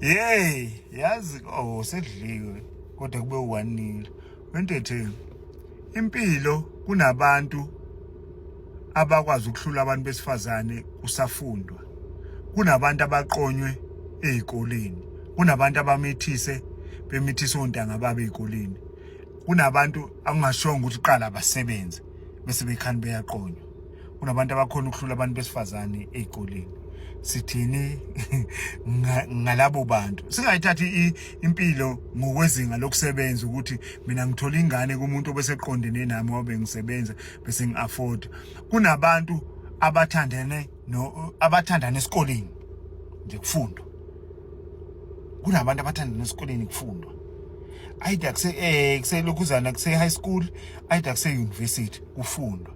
Hey, yazi sedliwe kodwa kube 1-0. Wentethe impilo kunabantu abakwazi ukuhlula abantu besifazane kusafundwa. Kunabantu abaqonywe ezikoleni. Kunabantu bemithisa ontanga babe ezikoleni. Kunabantu angashonga ukuthi qala abasebenze bese bekhani beyaqonywa. Kunabantu abakhona ukuhlula abantu besifazane ezikoleni. Sithini ngalabo bantu singayithathi impilo ngokwezinga lokusebenza ukuthi mina ngithola ingane kumuntu obeseqondene nami obe ngisebenza bese ngiafford. Kunabantu abathandane esikoleni nje kufundwa. Kunabantu abathandana esikoleni kufundwa. Ayida kuselokhuzana kuse high school, ayida kuse university kufundwa.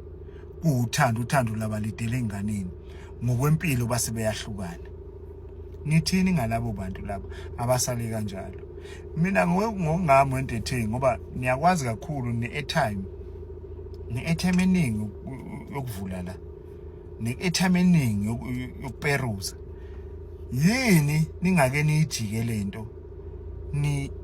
Uthando labalidele enganeni. Ngokwempilo base beyahlukana. Ngithini ngalabo bantu laba abasale kanjalo? Mina ngongami entertain ngoba niyakwazi kakhulu ne-airtime eningi yokuvula la. Ne-airtime eningi yokuperuza. Yini ningake nijike lento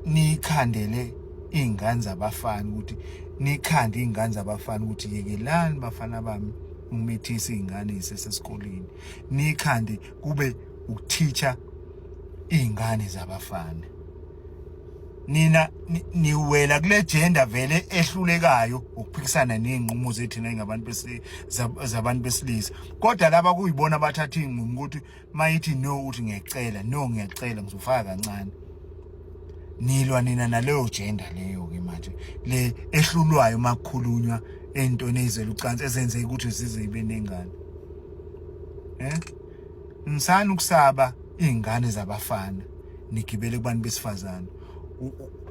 nikhandele ingane zabafana ukuthi nikhande ingane zabafana ukuthi yekelani bafana bami umithisa ingane isesesikoleni. Nikhande kube ukuthicha ingane zabafana. Nina niwela kule gender vele ehlulekayo ukuphikisana nezinqumo zethu ngabantu zabantu besilisa. Kodwa laba kuyibona abathatha inqumo ukuthi mayithi no uthi ngiyacela ngizofaka kancane. Nilwa nina naleyo gender leyo ke manje le ehlulwayo makukhulunywa entweni ezela ucansi ezenzeka ukuthi zizibe nengane. Ngisana ukusaba izingane zabafana nigibele kubantu besifazana.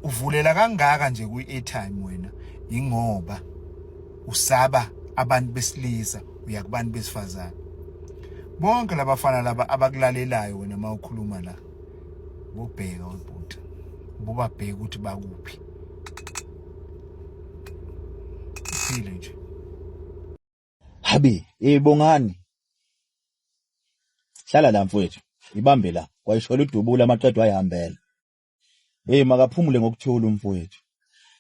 Uvulela kangaka nje ku-airtime wena ingoba usaba abantu besilisa uya kubantu besifazana. Bonke labafana laba abakulalelayo wena mawukhuluma la bobheka ubhuti bobabheka ukuthi bakuphi iphile nje. Habi Bongani hlala la mfowethu ibambe la kwayishola udubula amaqedwe ayihambela. Makaphumule ngokuthula umfowethu.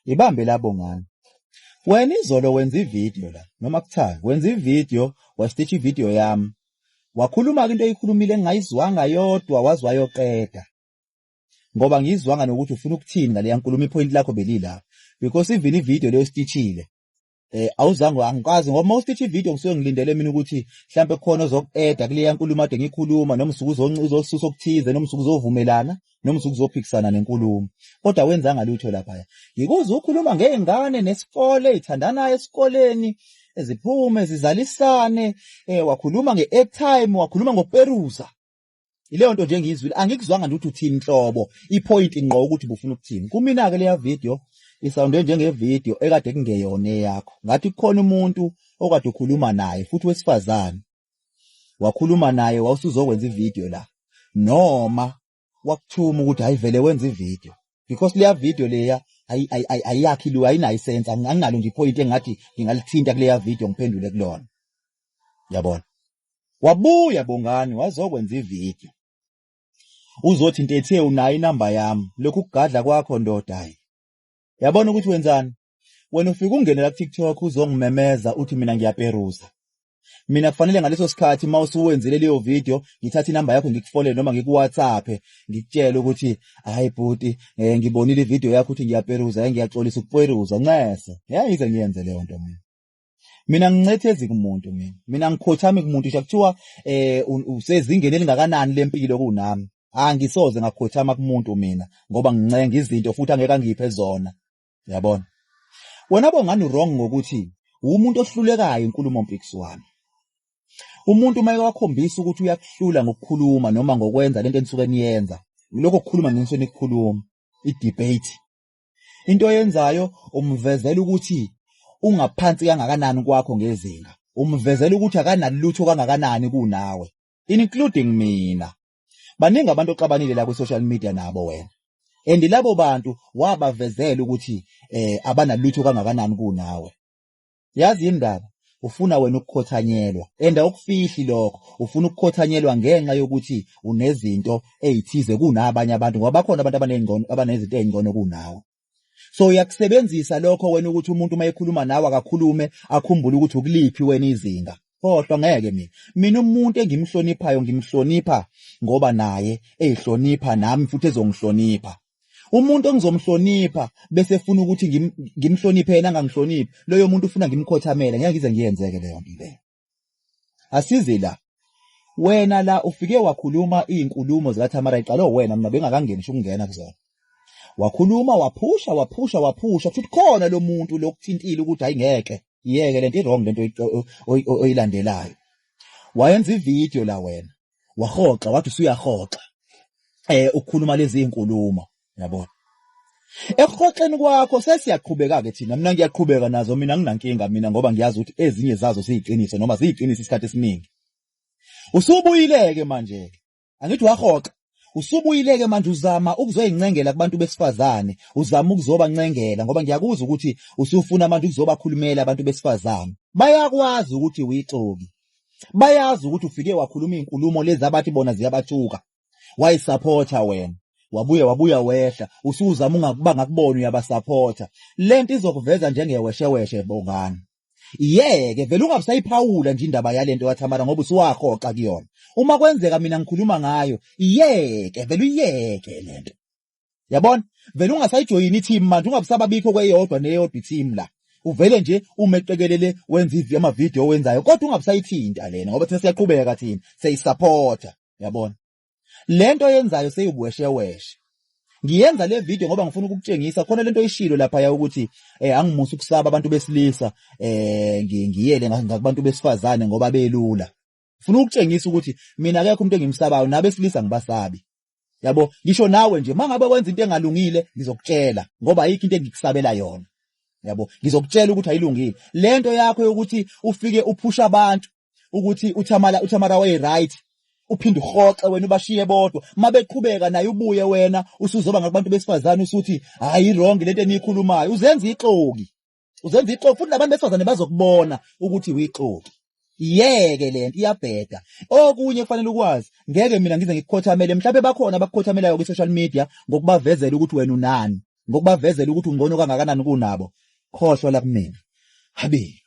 Ibambe la Bongani. Wena izolo wenza ivideo la noma kuthiwa wenza ivideo wasititch ivideo yami. Wakhuluma into eyikhulumile engayizwanga yodwa wazi wayoqeda. Ngoba ngizwanga nokuthi ufuna ukuthini ngale yankulumo ipoint lakho belila. Because even ivideo leyo stitchile. Awuzange angikazi ngoba mawustitch ivideo ngisuke ngilindele mina ukuthi mhlambe khona ozokueda kule yankulumo ade ngikhuluma noma usuku uzosusa okuthize noma usuku uzovumelana noma usuku uzophikisana nenkulumo. Kodwa wenzanga lutho lapha. Ngikuza ukukhuluma ngezingane nesikole ezithandanayo esikoleni eziphume zizalisane wakhuluma ngeairtime wakhuluma ngoperuza. Ileyo nto nje ngizwile angikuzwanga ukuthi uthini inhlobo ipoint ingqo ukuthi bufuna ukuthini. Kumina ke leya video isawunde njengevideo ekade kungeyona yakho. Ngathi kukhona umuntu okade ukhuluma naye futhi wesifazane. Wakhuluma naye wawusuzokwenza ivideo la. Noma wakuthuma ukuthi ayivele wenza ivideo. Because leya video leya ayakhi lo ayinayo sense anginalo nje ipoint engathi ngingalithinta kuleya video ngiphendule kulona. Yabona. Wabuya Bongani wazokwenza ivideo. Uzothi into ethe unayo inamba yami lokhu kugadla kwakho ndoda hayi. Yabona ukuthi wenzani? Wena ufika ungene la TikTok uzongimemeza uthi mina ngiyaperuza. Mina kufanele ngaleso sikhathi mawusuwenzile leyo video ngithatha inamba yakho ngikufolele noma ngikuWhatsApp ngikutshela ukuthi hayi bhuti ngibonile ivideo yakho uthi ngiyaperuza ngiyaxolisa ukuperuza ncese. Yayize ngiyenze leyo nto mina. Mina ngincethezi kumuntu mina ngikhothami kumuntu shakuthiwa usezingeni elingakanani lempilo kunami. Angisoze ngakhothama kumuntu mina ngoba ngincenga izinto futhi angeke angiphe zona. Yabona. Wena Bongani wrong ngokuthi umuntu ohlulekayo inkulumo mpikiswano. Umuntu mayeke wakhombisa ukuthi uyakuhlula ngokukhuluma noma ngokwenza lento enisuke niyenza. Lokho kukhuluma ngenso nikukhuluma i-debate. Into yenzayo umvezela ukuthi ungaphansi kangakanani kwakho ngezinga. Umvezela ukuthi akanalutho kangakanani kunawe including mina. Baningi abantu oxabanile la ku social media nabo wena. And labo bantu wabavezela ukuthi abanalutho kangakanani kunawe. Yazi indaba ufuna wena ukukhothanyelwa, enda ukufihli lokho, ufuna ukukhothanyelwa ngenxa yokuthi unezinto ezithize kunabanye abantu ngoba bakhona abantu abanezinto ezingcono kunawe. So uyakusebenzisa lokho wena ukuthi umuntu mayekhuluma nawe akakhulume akhumbule ukuthi ukuliphi wena izinga. Kodwa ngeke mina umuntu engimhloniphayo ngimhlonipha ngoba naye ezihlonipha nami futhi ezongihlonipha. Umuntu engizomhlonipha bese efuna ukuthi ngimhloniphe yena angangihloniphi, loyo muntu ufuna ngimkhothamele, ngeke ngize ngiyenzeke leyo nto leyo. Asize la. Wena la ufike wakhuluma izinkulumo zikaThamara iqale wena mina bengakangeni ngisho ukungena kuzona. Wakhuluma waphusha futhi khona lo muntu lokuthintile ukuthi ayingeke iyeke lento wrong lento oyilandelayo. Wayenza ivideo la wena wahoxa wathi usuyahoxa ukukhuluma lezi izinkulumo yabona. Ekuhoxeni kwakho sesiyaqhubeka ke thina, mina ngiyaqhubeka nazo, mina nginankinga mina ngoba ngiyazi ukuthi ezinye zazo ziyiqiniso noma ziyiqiniso isikhathi esiningi. Usubuyileke manje angithi wahoxa, usubuyileke manje uzama ukuzoyincengela kubantu besifazane, uzama ukuzoba ncengela ngoba ngiyakuzwa ukuthi usufuna abantu ukuzobakhulumela abantu besifazane. Bayakwazi ukuthi uyixoki, bayazi ukuthi ufike wakhuluma izinkulumo lezi abathi bona ziyabathuka, wayisupporta wena. Wabuya wehla usuzama ungakubanga kubona uyabasupporta. Lento izokuveza njengewesheweshe bongani. Yeke vele ungabusayiphawula nje indaba yalento kaThamara ngoba usuwahoxa kuyona. Uma kwenzeka mina ngikhuluma ngayo, yeke vele uyeke lento. Yabona? Vele ungasayijoyini i-team manje, ungabusababikho kweyodwa neyodwa i-team la. Uvele nje umeqekelele wenza ama-video wenzayo kodwa ungabusayithinta lena ngoba thina siyaqhubeka thina siyisupporta. Yabona? Lento yenzayo seyibuwesheweshe. Ngiyenza le video ngoba ngifuna ukukutshengisa khona lento ishilo lapha ya ukuthi angimusa ukusaba abantu besilisa ngiyele ngabantu besifazane ngoba belula. Ngifuna ukutshengisa ukuthi mina akekho umuntu engimsabayo nabesilisa ngibasabi. Yabo, ngisho nawe nje mangabe wenza into engalungile ngizokutshela ngoba ayikho into engikusabela yona. Yabo, ngizokutshela ukuthi ayilungile. Lento yakho yokuthi ufike uphusha abantu ukuthi uThamara way right. Uphinde uhoxe wena ubashiye bodwa mabeqhubeka naye ubuye wena usuzoba ngabantu besifazane usuthi hayi wrong lento enikhulumayo, uzenza ixoki futhi nabantu besifazane bazokubona ukuthi uyixoki. Yeke lento iyabheda. Okunye kufanele ukwazi, ngeke mina ngize ngikukhothamele, mhlawumbe bakhona abakukhothamelayo ku social media ngokubavezela ukuthi wena unani, ngokubavezela ukuthi ungcono kangakanani kunabo. Khohlwa la kumina. Habi